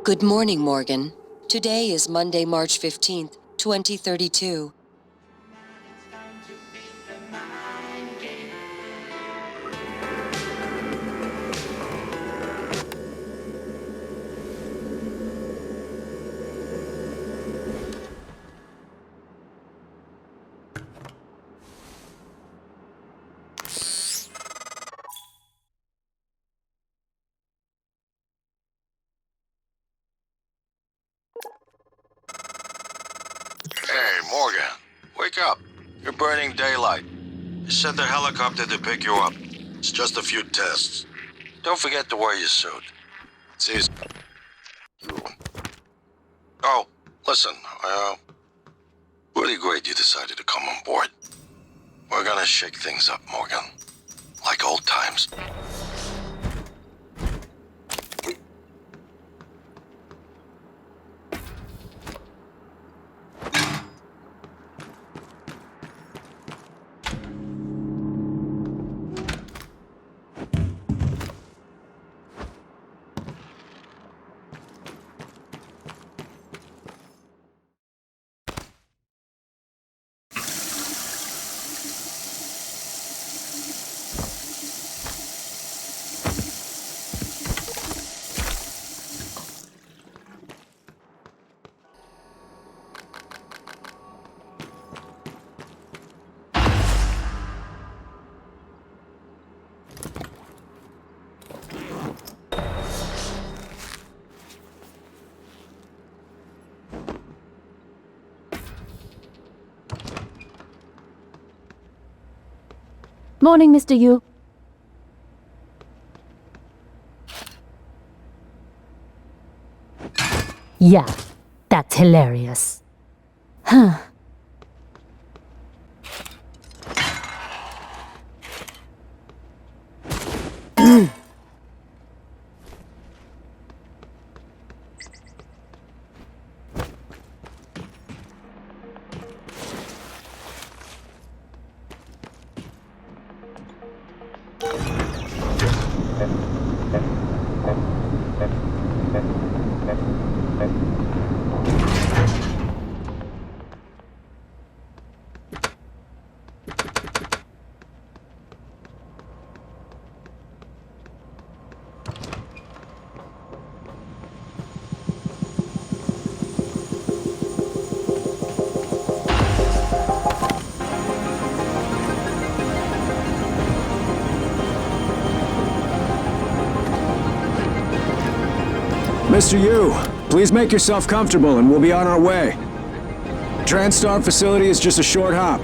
Good morning, Morgan. Today is Monday, March 15th, 2032. Hey, Morgan. Wake up. You're burning daylight. I sent a helicopter to pick you up. It's just a few tests. Don't forget to wear your suit. It's easy. Oh, listen, really great you decided to come on board. We're gonna shake things up, Morgan. Like old times. Morning, Mr. Yu. Yeah, that's hilarious. Huh. Mr. Yu, please make yourself comfortable and we'll be on our way. TranStar facility is just a short hop.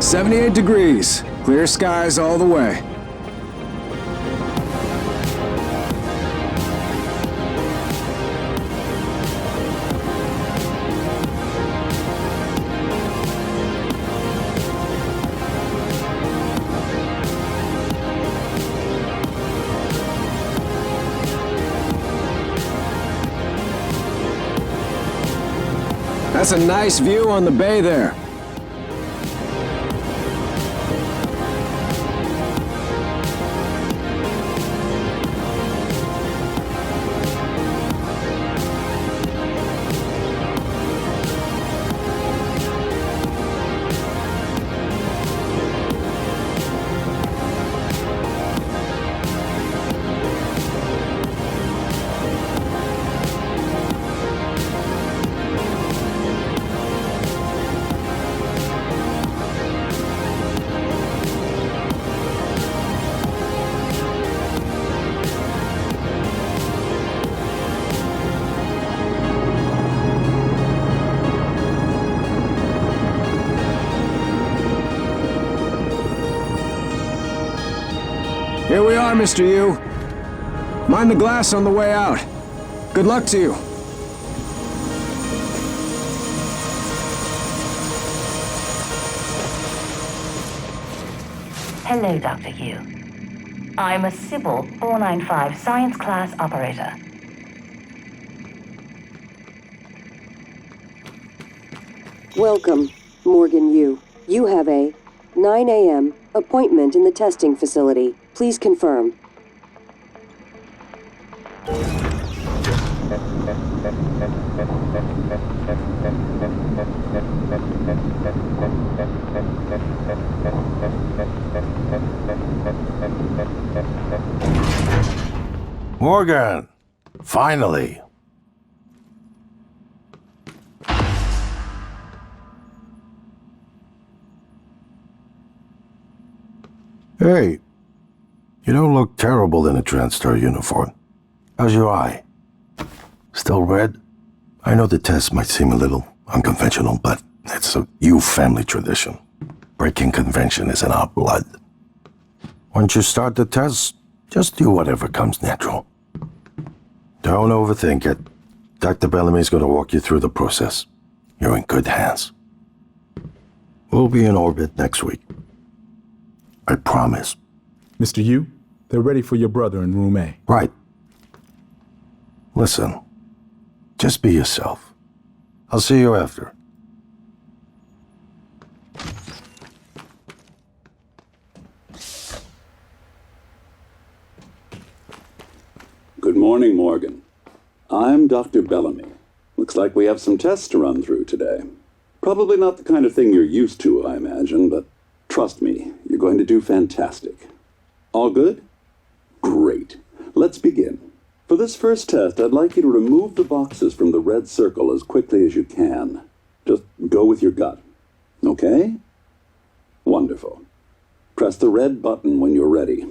78 degrees, clear skies all the way. That's a nice view on the bay there. Here we are, Mr. Yu. Mind the glass on the way out. Good luck to you. Hello, Dr. Yu. I'm a Sybil 495 science class operator. Welcome, Morgan Yu. You have a 9 a.m. appointment in the testing facility. Please confirm. Morgan! Finally! Hey, you don't look terrible in a TranStar uniform. How's your eye? Still red? I know the test might seem a little unconventional, but it's a U family tradition. Breaking convention is in our blood. Once you start the test, just do whatever comes natural. Don't overthink it. Dr. Bellamy's going to walk you through the process. You're in good hands. We'll be in orbit next week. I promise. Mr. Yu, they're ready for your brother in room A. Right. Listen, just be yourself. I'll see you after. Good morning, Morgan. I'm Dr. Bellamy. Looks like we have some tests to run through today. Probably not the kind of thing you're used to, I imagine, but trust me, you're going to do fantastic. All good? Great. Let's begin. For this first test, I'd like you to remove the boxes from the red circle as quickly as you can. Just go with your gut. Okay? Wonderful. Press the red button when you're ready.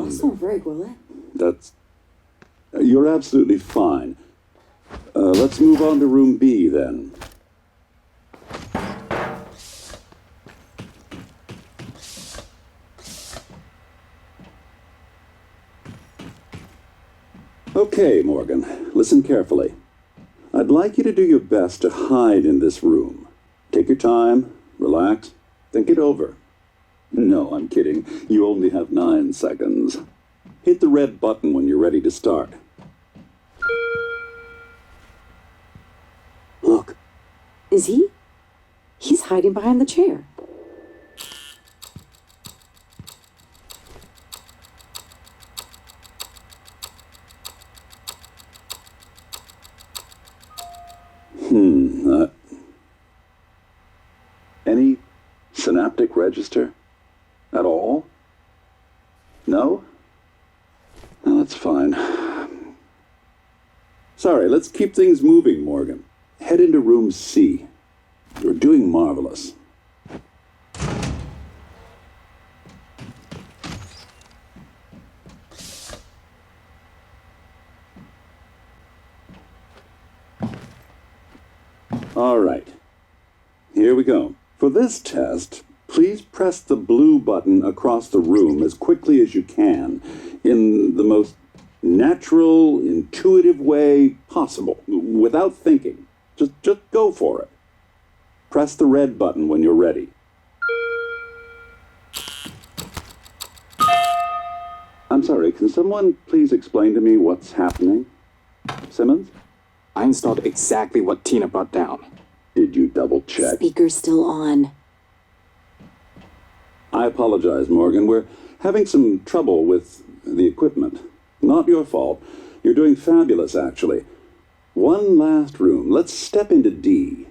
So very well. That's... You're absolutely fine. Let's move on to room B, then. Okay, Morgan, listen carefully. I'd like you to do your best to hide in this room. Take your time, relax, think it over. No, I'm kidding. You only have 9 seconds. Hit the red button when you're ready to start. Look. Is he? He's hiding behind the chair. Any synaptic register? At all? No? No, that's fine. Sorry, let's keep things moving, Morgan. Head into room C. You're doing marvelous. All right. Here we go. For this test, please press the blue button across the room as quickly as you can, in the most natural, intuitive way possible, without thinking. Just go for it. Press the red button when you're ready. I'm sorry, can someone please explain to me what's happening? Simmons? I installed exactly what Tina brought down. Did you double check? Speaker's still on. I apologize, Morgan. We're having some trouble with the equipment. Not your fault. You're doing fabulous, actually. One last room. Let's step into D.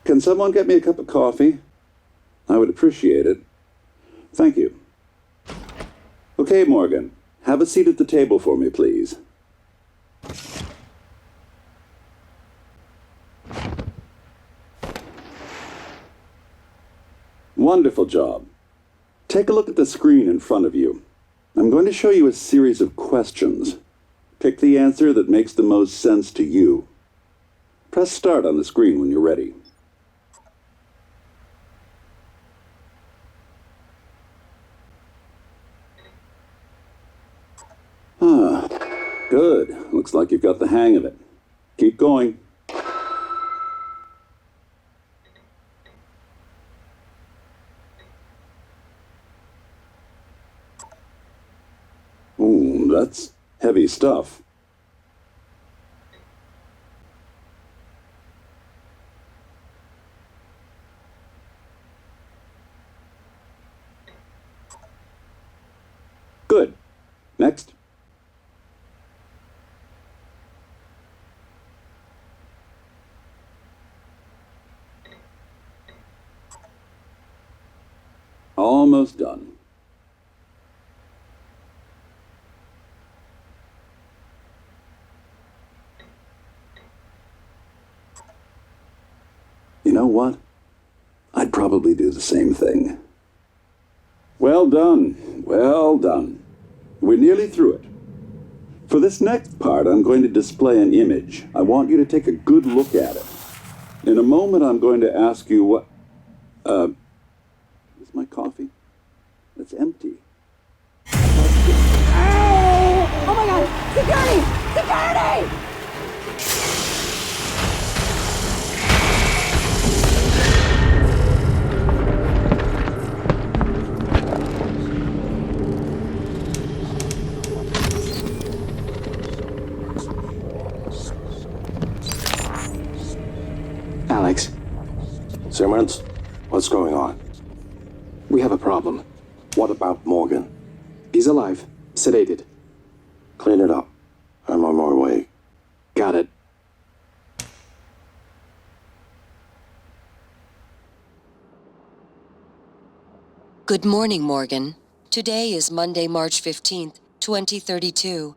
Can someone get me a cup of coffee? I would appreciate it. Thank you. Okay, Morgan. Have a seat at the table for me, please. Wonderful job. Take a look at the screen in front of you. I'm going to show you a series of questions. Pick the answer that makes the most sense to you. Press start on the screen when you're ready. Good. Looks like you've got the hang of it. Keep going. That's heavy stuff. Good. Next. Almost done. You know what? I'd probably do the same thing. Well done. Well done. We're nearly through it. For this next part, I'm going to display an image. I want you to take a good look at it. In a moment, I'm going to ask you what... is my coffee? It's empty. Oh my god! Security! Security! Alex, Simmons, what's going on? we have a problem. What about Morgan? He's alive, sedated. Clean it up. I'm on my way. Got it. Good morning, Morgan. Today is Monday, March 15th, 2032.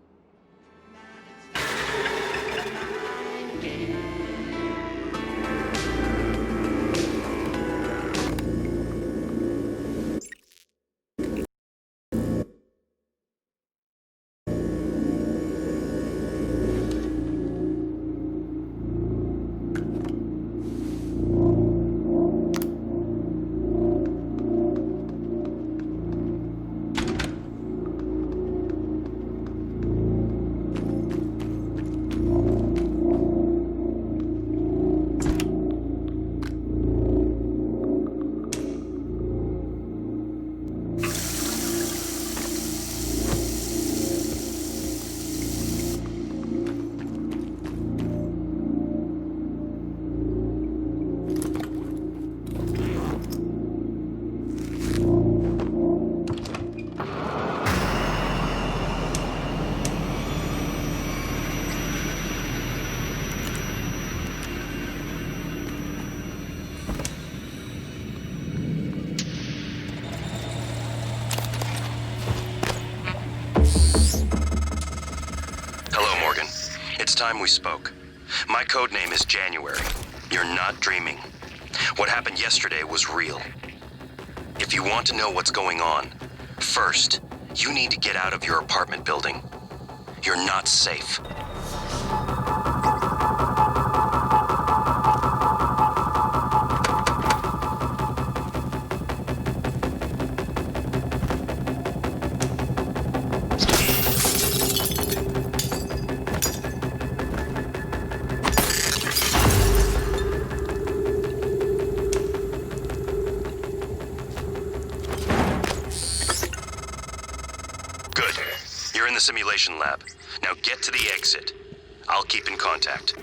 Time we spoke. My codename is January. You're not dreaming. What happened yesterday was real. If you want to know what's going on, first, you need to get out of your apartment building. You're not safe. Simulation lab. Now get to the exit. I'll keep in contact.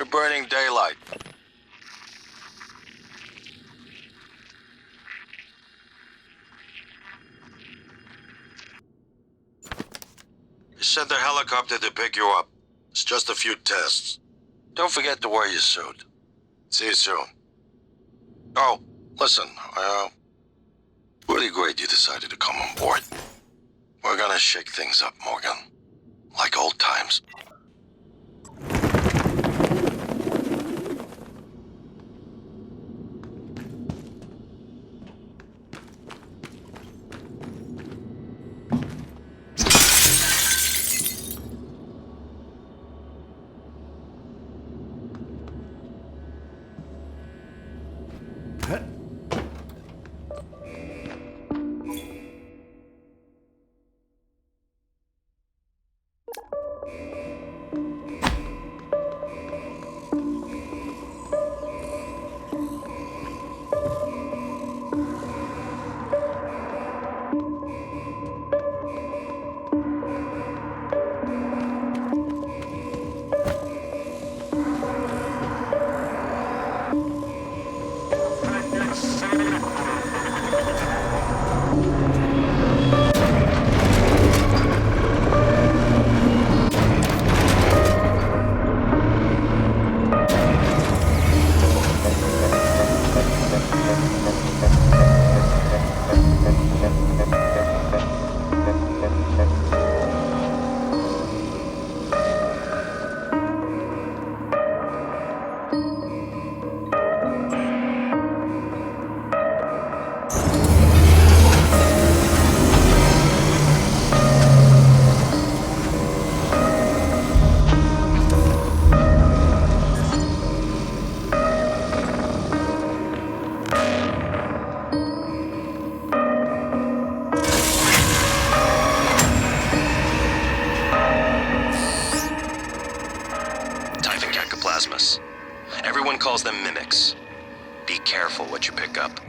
You're burning daylight. They sent a helicopter to pick you up. It's just a few tests. Don't forget to wear your suit. See you soon. Oh, listen, really great you decided to come on board. We're gonna shake things up, Morgan. Like old times. Everyone calls them mimics. Be careful what you pick up.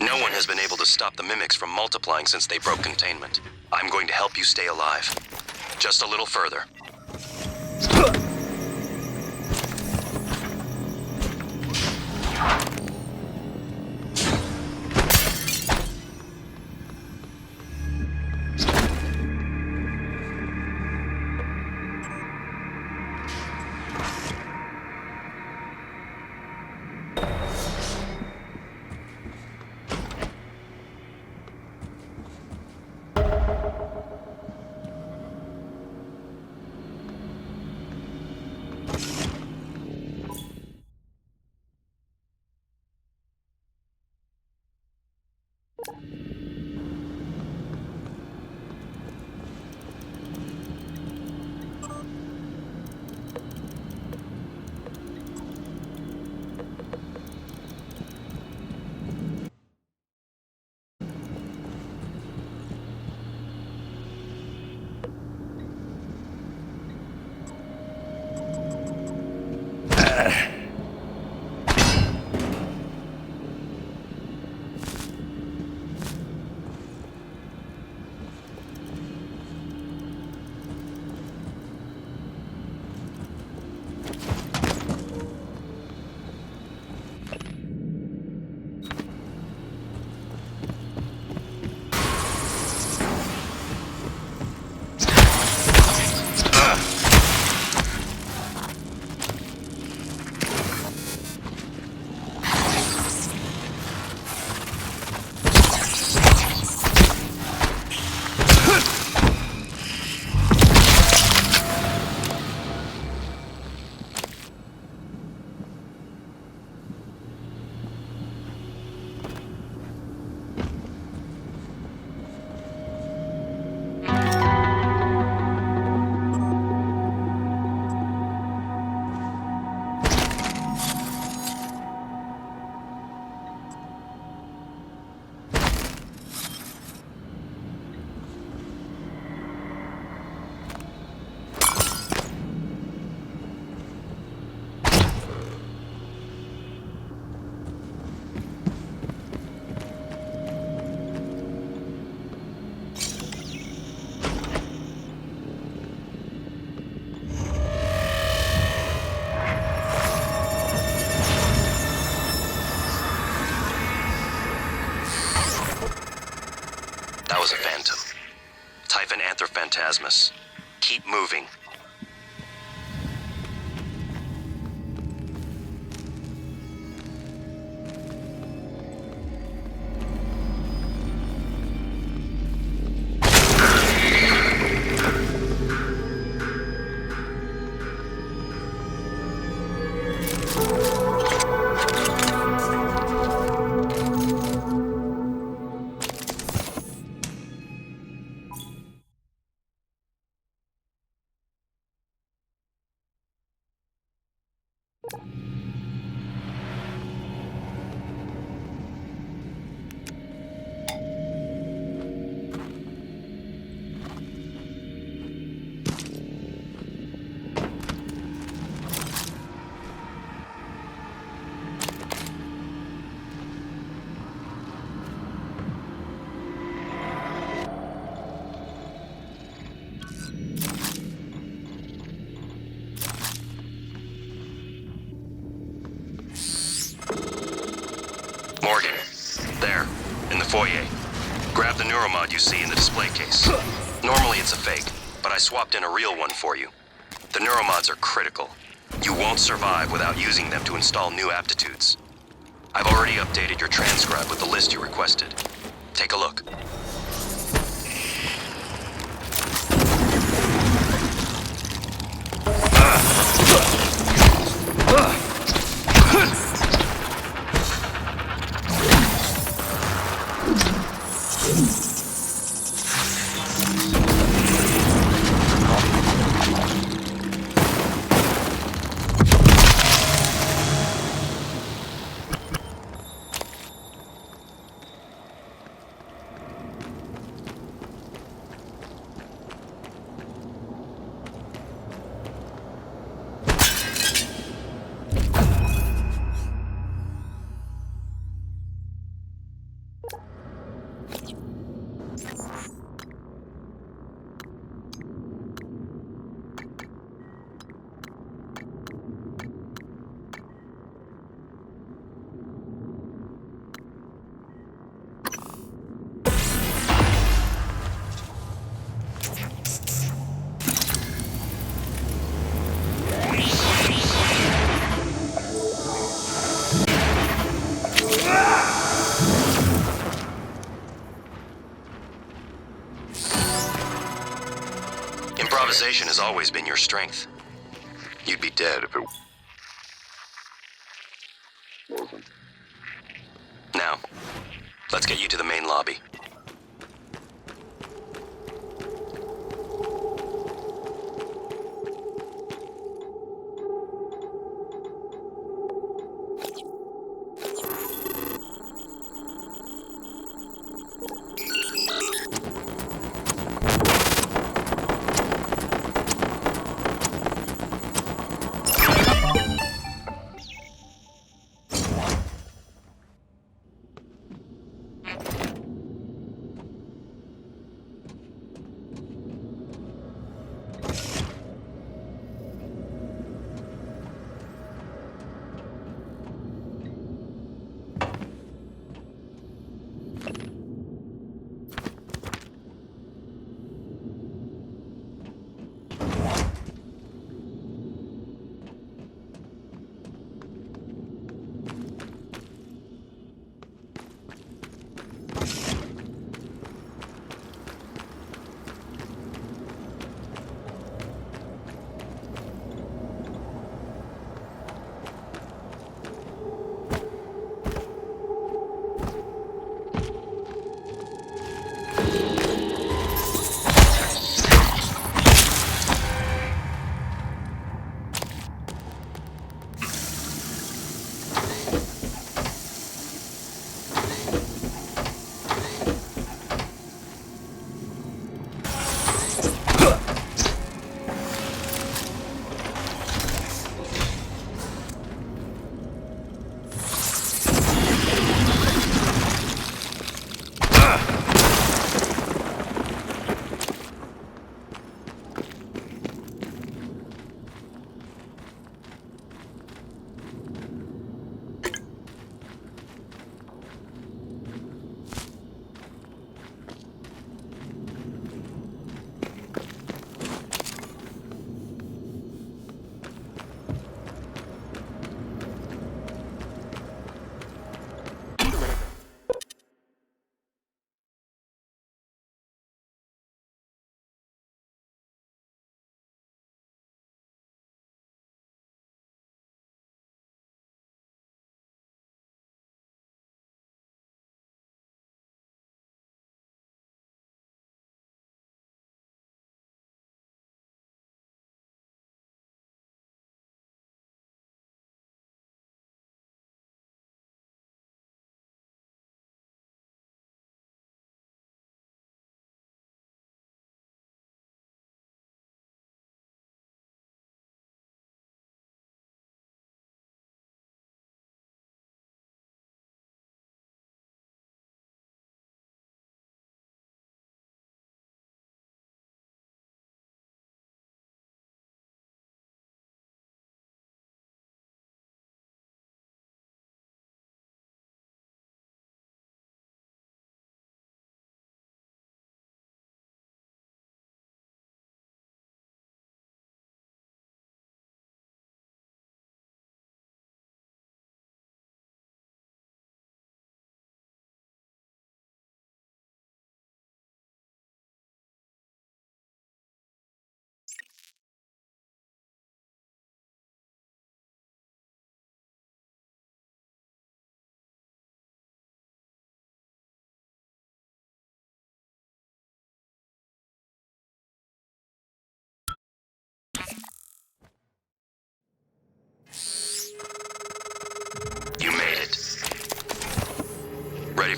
No one has been able to stop the mimics from multiplying since they broke containment. I'm going to help you stay alive. Just a little further. That was a phantom. Typhon Anthrophantasmus. Keep moving. Morgan, there, in the foyer. Grab the neuromod you see in the display case. Normally it's a fake, but I swapped in a real one for you. The neuromods are critical. You won't survive without using them to install new aptitudes. I've already updated your transcribe with the list you requested. Take a look. Improvisation has always been your strength. You'd be dead if it wasn't. Now, let's get you to the main lobby.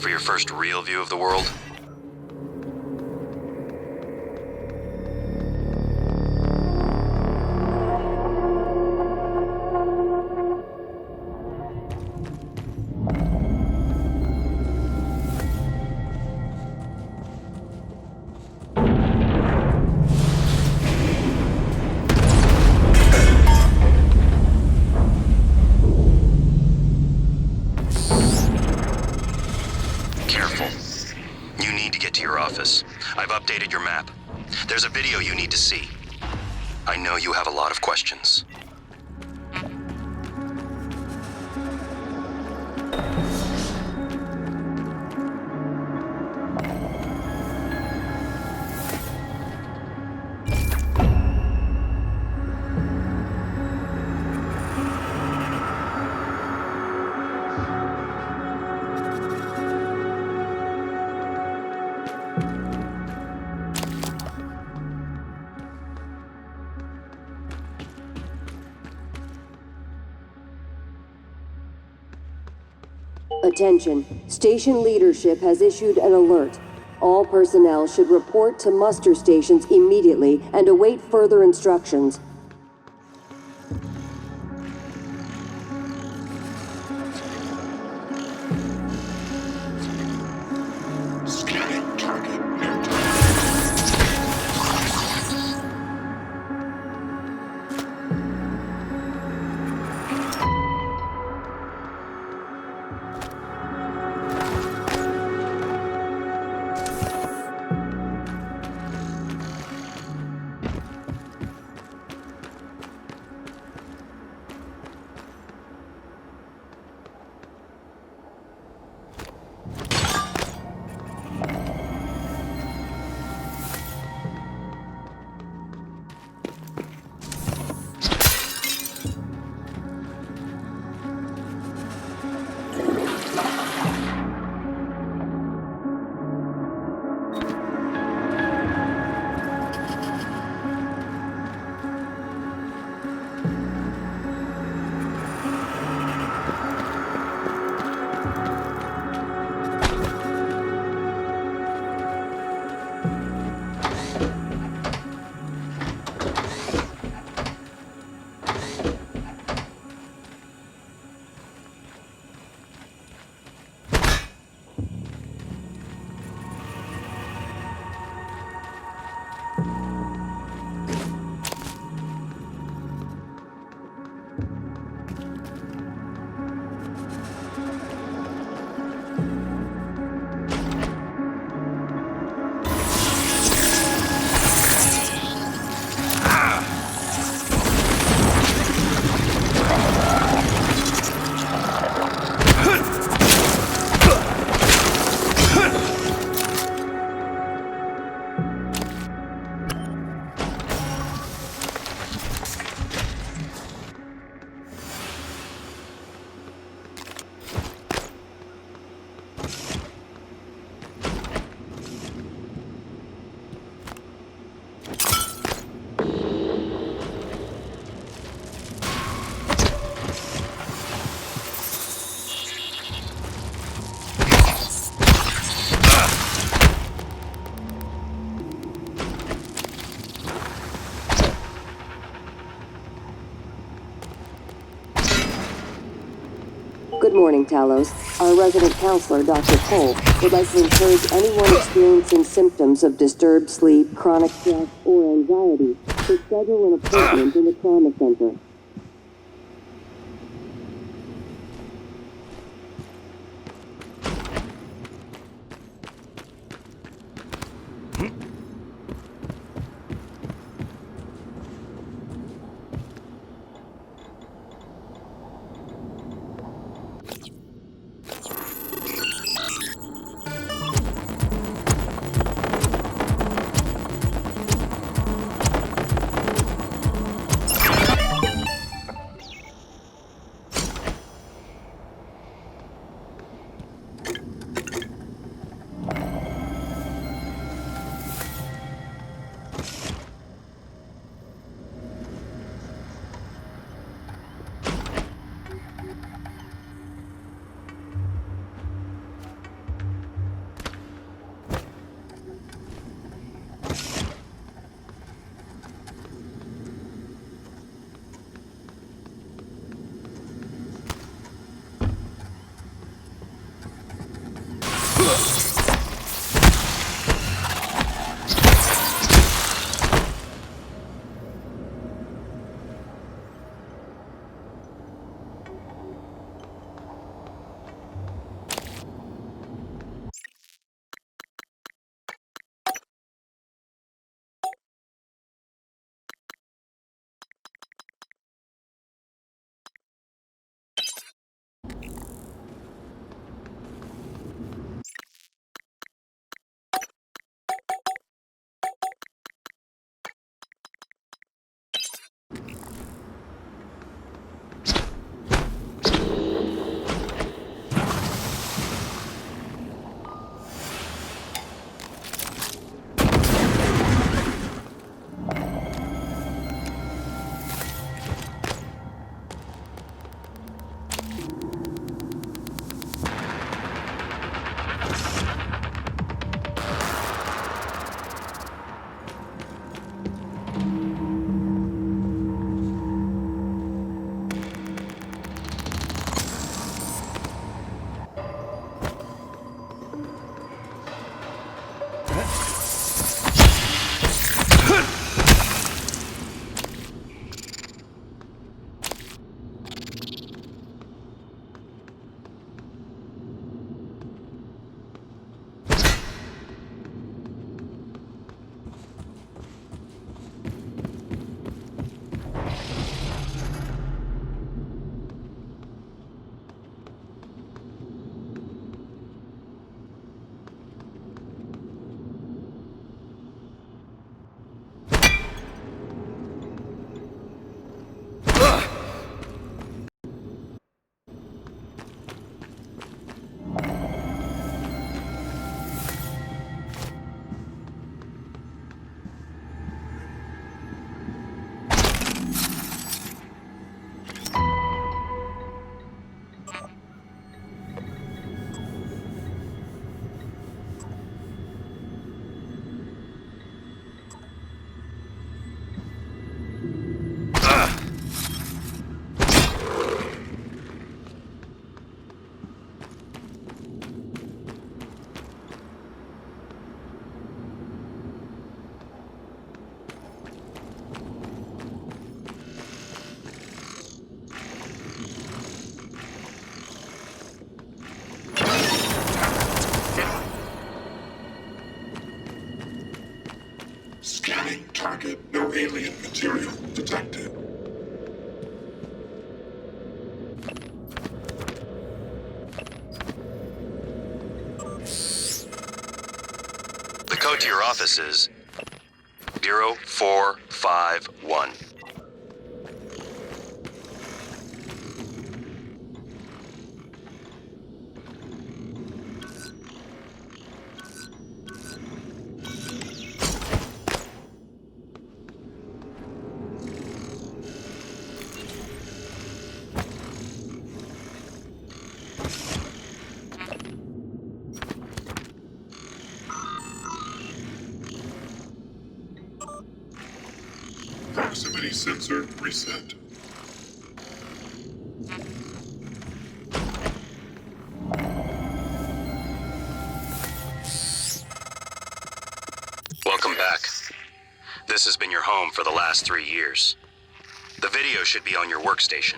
for your first real view of the world? Careful. You need to get to your office. I've updated your map. There's a video you need to see. I know you have a lot of questions. Attention. Station leadership has issued an alert. All personnel should report to muster stations immediately and await further instructions. Scanning target near Good morning, Talos. Our resident counselor, Dr. Cole, would like to encourage anyone experiencing symptoms of disturbed sleep, chronic stress, or anxiety to schedule an appointment in the trauma center. code to your office is 0451. Proximity sensor reset. Welcome back. This has been your home for the last 3 years. The video should be on your workstation.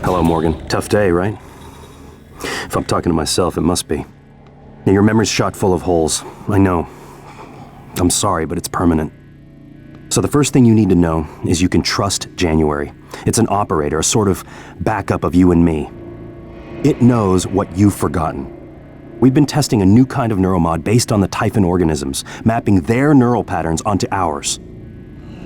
Hello, Morgan. Tough day, right? If I'm talking to myself, it must be. Now, your memory's shot full of holes. I know. I'm sorry, but it's permanent. So the first thing you need to know is you can trust January. It's an operator, a sort of backup of you and me. It knows what you've forgotten. We've been testing a new kind of neuromod based on the Typhon organisms, mapping their neural patterns onto ours.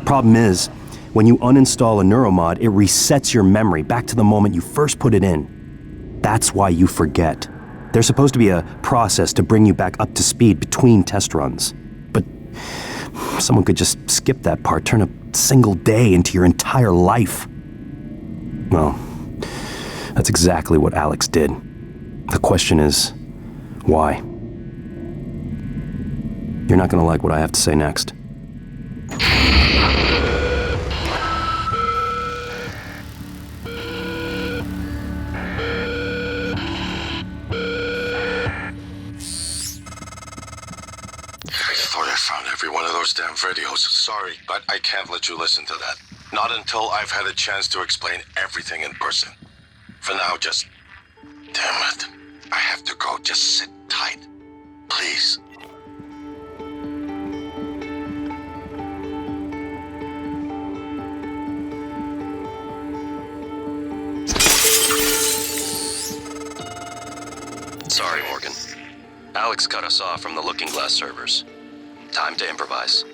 Problem is, when you uninstall a neuromod, it resets your memory back to the moment you first put it in. That's why you forget. There's supposed to be a process to bring you back up to speed between test runs. But someone could just skip that part, turn a single day into your entire life. Well, that's exactly what Alex did. The question is, why? You're not gonna like what I have to say next. Every one of those damn videos. Sorry, but I can't let you listen to that. Not until I've had a chance to explain everything in person. For now, just... Damn it. I have to go. Just sit tight. Please. Sorry, Morgan. Alex cut us off from the Looking Glass servers. Time to improvise.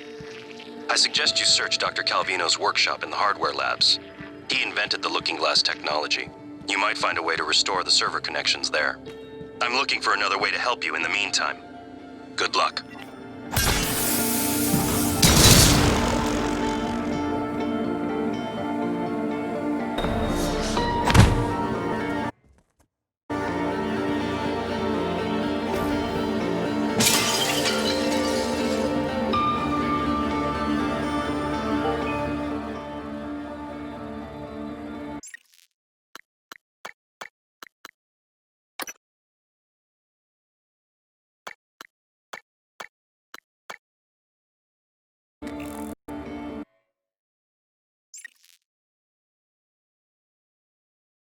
I suggest you search Dr. Calvino's workshop in the hardware labs. He invented the Looking Glass technology. You might find a way to restore the server connections there. I'm looking for another way to help you in the meantime. Good luck.